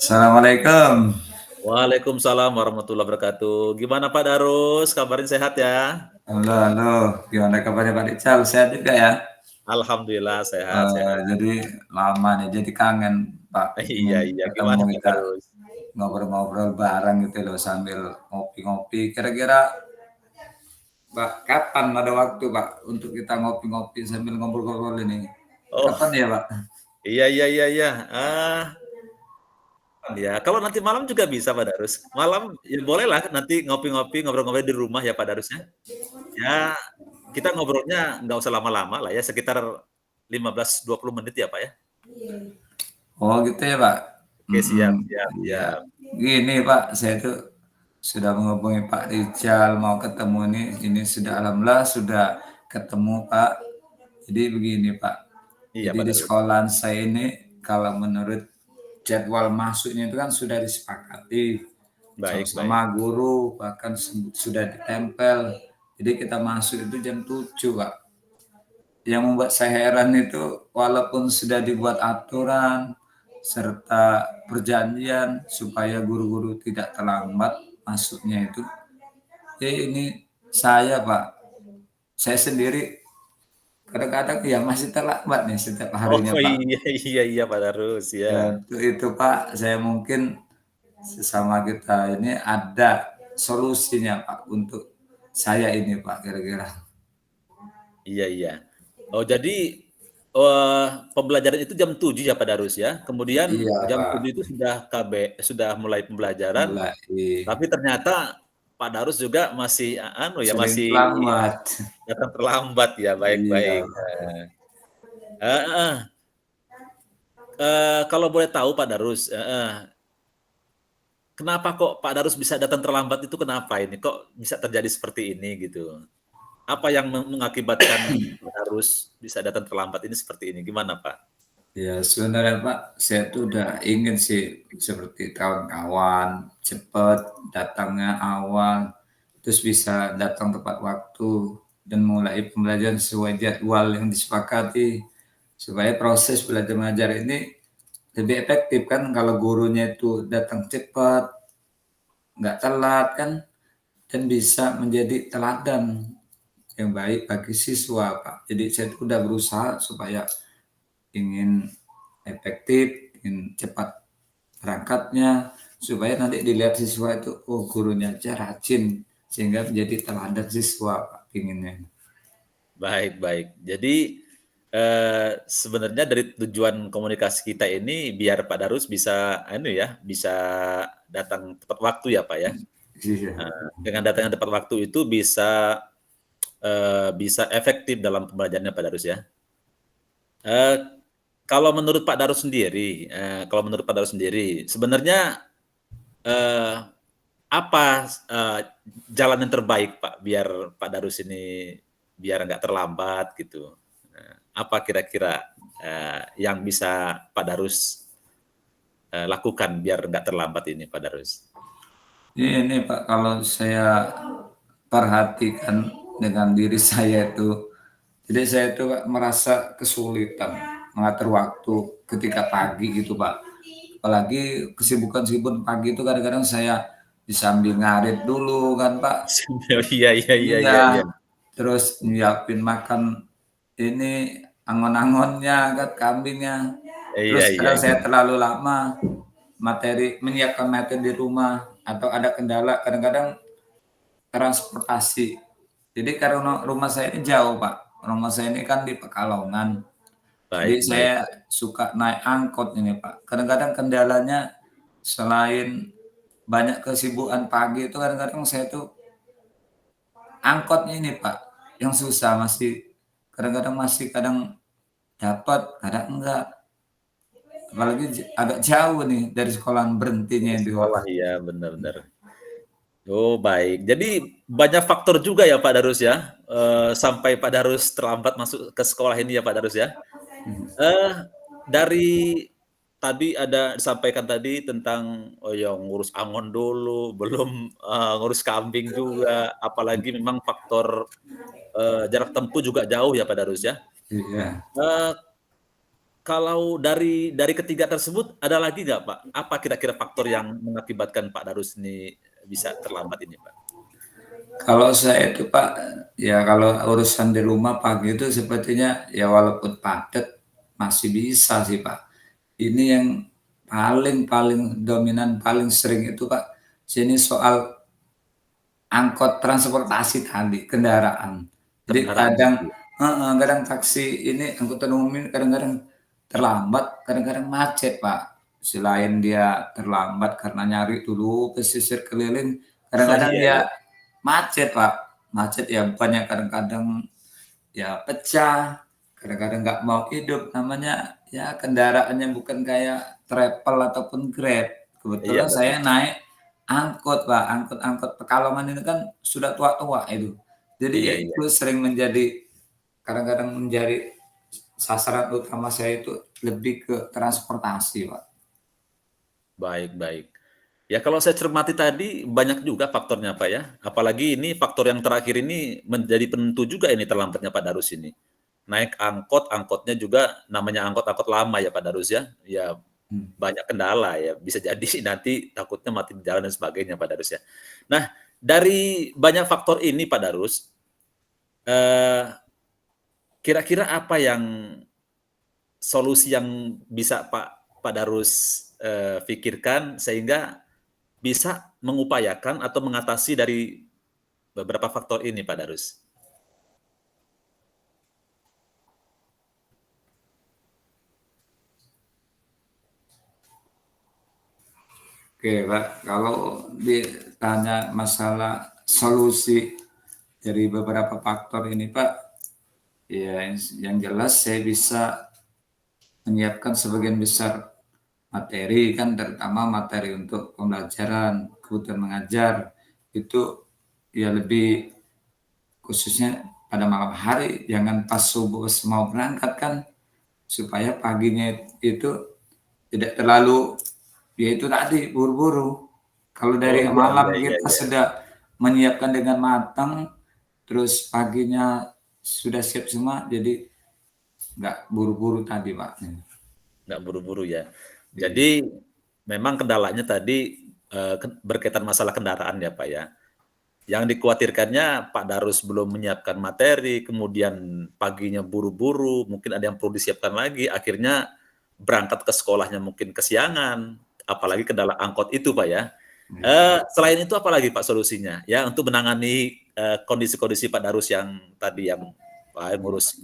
Assalamualaikum. Waalaikumsalam warahmatullahi wabarakatuh. Gimana Pak Darus? Kabarin sehat ya? Halo, halo. Gimana kabarnya Pak Ical? Sehat juga ya? Alhamdulillah sehat, sehat. Jadi lama nih, jadi kangen Pak. Iya, Ingin iya. ketemu Gimana Pak kita Darus? ngobrol-ngobrol bareng gitu loh sambil ngopi-ngopi. Kira-kira Pak, kapan ada waktu Pak untuk kita ngopi-ngopi sambil ngobrol-ngobrol ini? Oh, Kapan ya Pak? iya, iya, iya, iya. Ya. Kalau nanti malam juga bisa Pak Darus. Malam ya bolehlah nanti ngopi-ngopi, ngobrol-ngobrol di rumah ya Pak Darus ya. Ya, kita ngobrolnya nggak usah lama-lama lah ya, sekitar 15-20 menit ya Pak ya. Oh gitu ya Pak. Oke, siap, siap, Iya. siap. Gini Pak, saya tuh sudah menghubungi Pak Rijal mau ketemu nih. Ini sudah alhamdulillah sudah ketemu Pak. Jadi begini Pak. Iya Jadi Pak di Darus. sekolahan saya ini kalau menurut jadwal masuknya itu kan sudah disepakati Baik, baik. sama guru bahkan sudah ditempel. Jadi kita masuk itu jam 7 Pak. Yang membuat saya heran itu walaupun sudah dibuat aturan serta perjanjian supaya guru-guru tidak terlambat masuknya itu. Ini saya Pak, saya sendiri kadang-kadang ya masih terlambat nih setiap Oh, harinya Pak. iya, iya, iya Pak Darus, ya. Ya, itu Pak, saya mungkin sesama kita ini ada solusinya Pak untuk saya ini Pak kira-kira. Iya, iya. Oh, jadi pembelajaran itu jam 7 ya Pak Darus ya? Kemudian Iya jam Pak, 7 itu sudah mulai pembelajaran, mulai tapi ternyata Pak Darus juga masih sering masih terlambat. datang terlambat ya, baik, Iya baik. Pak. Heeh, kalau boleh tahu Pak Darus, kenapa kok Pak Darus bisa datang terlambat itu kenapa ini? Kok bisa terjadi seperti ini gitu? Apa yang mengakibatkan Pak Darus bisa datang terlambat ini seperti ini, gimana Pak? Ya sebenarnya Pak, saya tuh udah ingin sih seperti kawan-kawan cepat datangnya awal, terus bisa datang tepat waktu dan mulai pembelajaran sesuai jadwal yang disepakati supaya proses belajar mengajar ini lebih efektif kan kalau gurunya itu datang cepat, nggak telat kan, dan bisa menjadi teladan yang baik bagi siswa Pak. Jadi saya tuh udah berusaha supaya ingin efektif, ingin cepat berangkatnya, supaya nanti dilihat siswa itu, oh gurunya aja rajin, sehingga menjadi teladan siswa, Pak, pinginnya. Baik, baik. Jadi, sebenarnya dari tujuan komunikasi kita ini biar Pak Darus bisa bisa datang tepat waktu ya, Pak, ya. Iya, Dengan datang tepat waktu itu bisa efektif dalam pembelajarannya Pak Darus ya. Eee, kalau menurut Pak Darus sendiri sebenarnya, eee, apa, jalan yang terbaik Pak biar Pak Darus ini biar nggak terlambat gitu? Apa kira-kira, yang bisa Pak Darus, lakukan biar nggak terlambat ini Pak Darus? ini Pak, kalau saya perhatikan dengan diri saya itu, jadi saya itu Pak, merasa kesulitan mengatur waktu ketika pagi gitu Pak. Apalagi kesibukan-kesibukan pagi itu kadang-kadang saya disambil ngarit dulu kan Pak. Iya, iya, iya, Iya, iya, iya. terus nyiapin makan ini angon-angonnya kan kambingnya. Iya, Terus iya, kadang iya. saya terlalu lama menyiapkan materi di rumah atau ada kendala kadang-kadang transportasi. Jadi karena rumah saya ini jauh, Pak. Rumah saya ini kan di Pekalongan. Jadi Baik, baik, saya baik. suka naik angkot ini, Pak. Kadang-kadang kendalanya selain banyak kesibukan pagi itu kadang-kadang saya tuh angkotnya ini Pak, yang susah masih kadang-kadang masih kadang dapat, kadang enggak. Apalagi agak jauh nih dari sekolahan berhentinya Dari itu Pak. sekolah, iya, benar, benar. Oh, baik. Jadi banyak faktor juga ya Pak Darus ya, sampai Pak Darus terlambat masuk ke sekolah ini ya Pak Darus ya? Eh, dari tadi ada disampaikan tadi tentang, oh ya ngurus angon dulu, belum, ngurus kambing juga, apalagi memang faktor, jarak tempuh juga jauh ya Pak Darus ya? Iya. Eee, kalau dari ketiga tersebut ada lagi nggak, Pak? Apa kira-kira faktor yang mengakibatkan Pak Darus ini bisa terlambat ini, Pak? Kalau saya itu Pak, ya kalau urusan di rumah pagi itu sepertinya ya walaupun padat masih bisa sih Pak. Ini yang paling paling dominan, paling sering itu Pak, sini soal angkot transportasi tadi, kendaraan. Jadi Kendaraan kadang gitu ya? kadang taksi ini, angkutan umum ini kadang-kadang terlambat, kadang-kadang macet, Pak. Selain dia terlambat karena nyari dulu pesisir keliling, Oh, kadang-kadang iya dia iya. macet, Pak. Macet ya banyak kadang-kadang ya pecah, kadang-kadang nggak mau hidup, namanya ya kendaraannya bukan kayak travel ataupun Grab. Iya Kebetulan betul. saya naik angkot, Pak, angkot-angkot Pekalongan ini kan sudah tua-tua itu. Iya Jadi iya. itu sering menjadi kadang-kadang menjadi sasaran utama saya itu lebih ke transportasi, Pak. Baik baik. Ya kalau saya cermati tadi banyak juga faktornya, Pak, ya. Apalagi ini faktor yang terakhir ini menjadi penentu juga ini terlambatnya Pak Darus ini. Naik angkot, angkotnya juga namanya angkot-angkot lama ya Pak Darus ya. Ya Mmm, banyak kendala ya, bisa jadi nanti takutnya mati di jalan dan sebagainya Pak Darus ya. Nah, dari banyak faktor ini Pak Darus, eee, kira-kira apa yang solusi yang bisa Pak Darus, pikirkan sehingga bisa mengupayakan atau mengatasi dari beberapa faktor ini Pak Darus? oke, Pak, kalau ditanya masalah solusi dari beberapa faktor ini, Pak, ya yang jelas saya bisa menyiapkan sebagian besar materi kan, terutama materi untuk pembelajaran, kebutuhan mengajar, itu ya lebih khususnya pada malam hari, jangan pas subuh mau berangkat kan, supaya paginya itu tidak terlalu, ya itu tadi, buru-buru. Kalau Oh, dari iya iya malam iya kita iya. sudah menyiapkan dengan matang, terus paginya sudah siap semua, jadi nggak buru-buru tadi, Pak. Nggak buru-buru ya. Iya, Jadi memang kendalanya tadi, berkaitan masalah kendaraan ya, Pak, ya. Yang dikhawatirkannya Pak Darus belum menyiapkan materi, kemudian paginya buru-buru, mungkin ada yang perlu disiapkan lagi, akhirnya berangkat ke sekolahnya mungkin kesiangan, apalagi kendala angkot itu, Pak, ya. iya. Selain itu apalagi Pak solusinya? Ya untuk menangani, kondisi-kondisi Pak Darus yang tadi yang, ngurus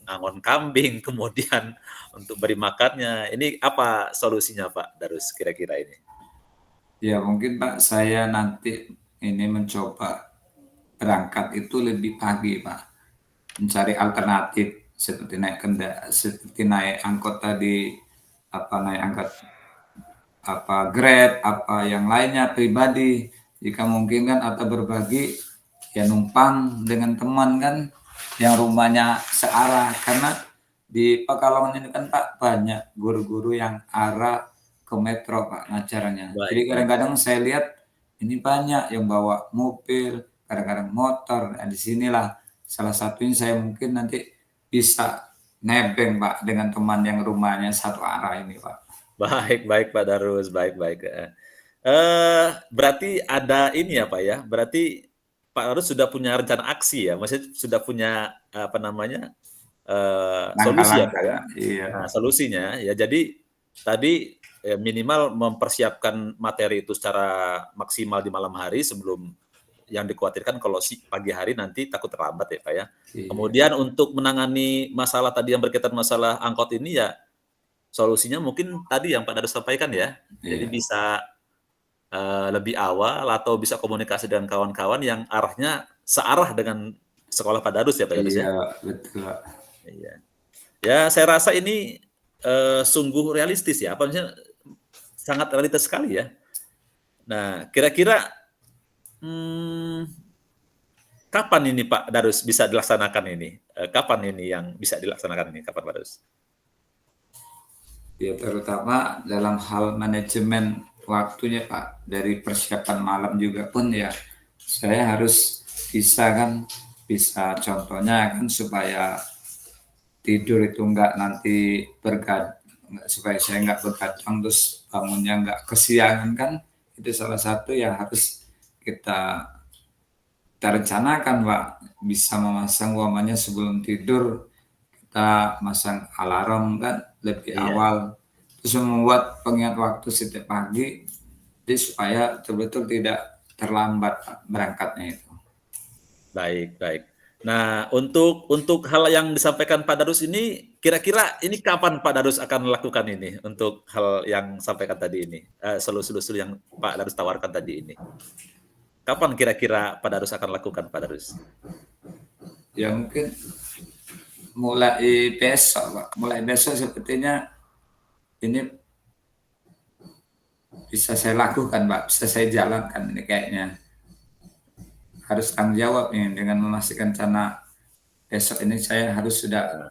ngangon kambing, kemudian untuk beri makannya, ini apa solusinya Pak Darus kira-kira ini? Ya mungkin Pak, saya nanti ini mencoba berangkat itu lebih pagi Pak, mencari alternatif seperti naik angkot tadi, naik angkot Grab, yang lainnya pribadi, jika mungkin kan, atau berbagi, ya numpang dengan teman kan, yang rumahnya searah. Karena di Pekalongan ini kan Pak, banyak guru-guru yang arah ke metro Pak ngajarnya. Jadi Baik baik. kadang-kadang saya lihat ini banyak yang bawa mobil, kadang-kadang motor. Nah, di sinilah salah satunya saya mungkin nanti bisa nebeng Pak dengan teman yang rumahnya satu arah ini Pak. Baik baik Pak Darus, baik baik, heeh. Berarti ada ini ya Pak ya, berarti Pak Darus sudah punya rencana aksi ya? Maksudnya sudah punya, apa namanya, solusi ya Pak Langkah-langkah, ya? iya, Nah solusinya, ya jadi tadi, minimal mempersiapkan materi itu secara maksimal di malam hari sebelum yang dikhawatirkan kalau pagi hari nanti takut terlambat ya Pak ya. iya, Kemudian untuk menangani masalah tadi yang berkaitan masalah angkot ini ya, solusinya mungkin tadi yang Pak Darus sampaikan ya. Jadi iya, bisa, lebih awal atau bisa komunikasi dengan kawan-kawan yang arahnya searah dengan sekolah Pak Darus ya, Pak Darus ya? iya, betul, Kak. Iya. Ya saya rasa ini, sungguh realistis ya, apa maksudnya, sangat realistis sekali ya. Nah kira-kira, mmm, kapan ini Pak Darus bisa dilaksanakan ini? Kapan ini yang bisa dilaksanakan ini, kapan Pak Darus? Ya terutama dalam hal manajemen waktunya, Pak, dari persiapan malam juga pun ya, saya harus bisa kan, bisa contohnya kan supaya tidur itu nggak nanti supaya saya nggak begadang terus bangunnya nggak kesiangan kan, itu salah satu yang harus kita kita rencanakan, Pak. Bisa memasang umpamanya sebelum tidur kita masang alarm kan lebih Iya, awal, terus membuat pengingat waktu setiap pagi, jadi supaya betul-betul tidak terlambat Pak, berangkatnya itu. baik, baik. Nah, untuk hal yang disampaikan Pak Darus ini, kira-kira ini kapan Pak Darus akan melakukan ini, untuk hal yang sampaikan tadi ini, solusi-solusi yang Pak Darus tawarkan tadi ini? Kapan kira-kira Pak Darus akan lakukan, Pak Darus? Ya mungkin mulai besok Pak, mulai besok sepertinya ini bisa saya lakukan Pak, bisa saya jalankan ini kayaknya. Harus tanggung jawab nih dengan memastikan rencana besok ini saya harus sudah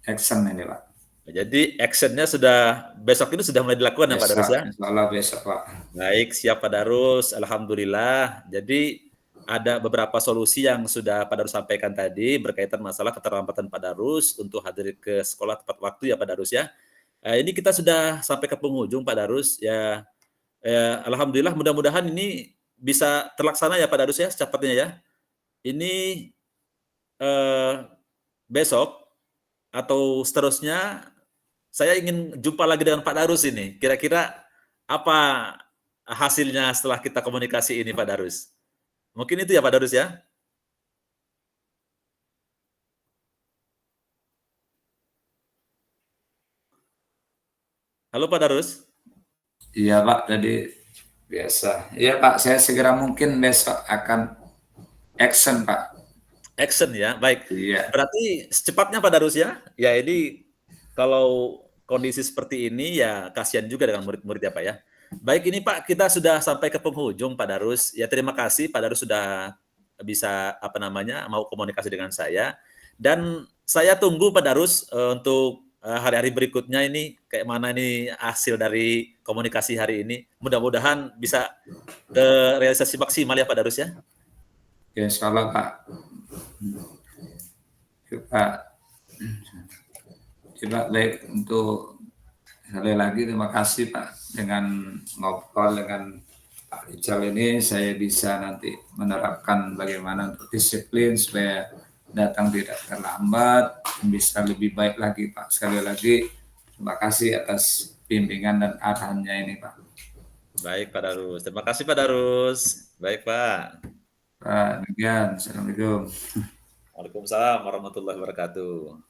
action ini Pak. Jadi action-nya sudah besok itu sudah mulai dilakukan ya, Pak Darus Besok, ya? insya Allah besok Pak. Baik, siap Pak Darus, alhamdulillah. Jadi ada beberapa solusi yang sudah Pak Darus sampaikan tadi berkaitan masalah keterlambatan Pak Darus untuk hadir ke sekolah tepat waktu ya Pak Darus ya. Ini kita sudah sampai ke penghujung Pak Darus ya. Alhamdulillah mudah-mudahan ini bisa terlaksana ya Pak Darus ya secepatnya ya. Ini eh, besok atau seterusnya saya ingin jumpa lagi dengan Pak Darus ini. Kira-kira apa hasilnya setelah kita komunikasi ini Pak Darus? Mungkin itu ya Pak Darus ya? Halo Pak Darus? Iya Pak, tadi biasa. Iya Pak, saya segera mungkin besok akan action Pak. Action ya, baik. Iya, Berarti secepatnya Pak Darus ya? Ya ini kalau kondisi seperti ini ya kasihan juga dengan murid-murid ya Pak ya. Baik ini Pak, kita sudah sampai ke penghujung Pak Darus. Ya terima kasih Pak Darus sudah bisa apa namanya mau komunikasi dengan saya. Dan saya tunggu Pak Darus untuk hari-hari berikutnya ini kayak mana ini hasil dari komunikasi hari ini. Mudah-mudahan bisa ke realisasi maksimal ya Pak Darus ya. ya insya Allah Pak. Ya, Pak, coba baik untuk sekali lagi terima kasih Pak, dengan ngobrol dengan Pak Rijal ini saya bisa nanti menerapkan bagaimana untuk disiplin supaya datang tidak terlambat, bisa lebih baik lagi Pak. Sekali lagi terima kasih atas bimbingan dan arahannya ini Pak. Baik Pak Darus. Terima kasih Pak Darus. Baik Pak. Pak, demikian. Assalamualaikum. Waalaikumsalam warahmatullahi wabarakatuh.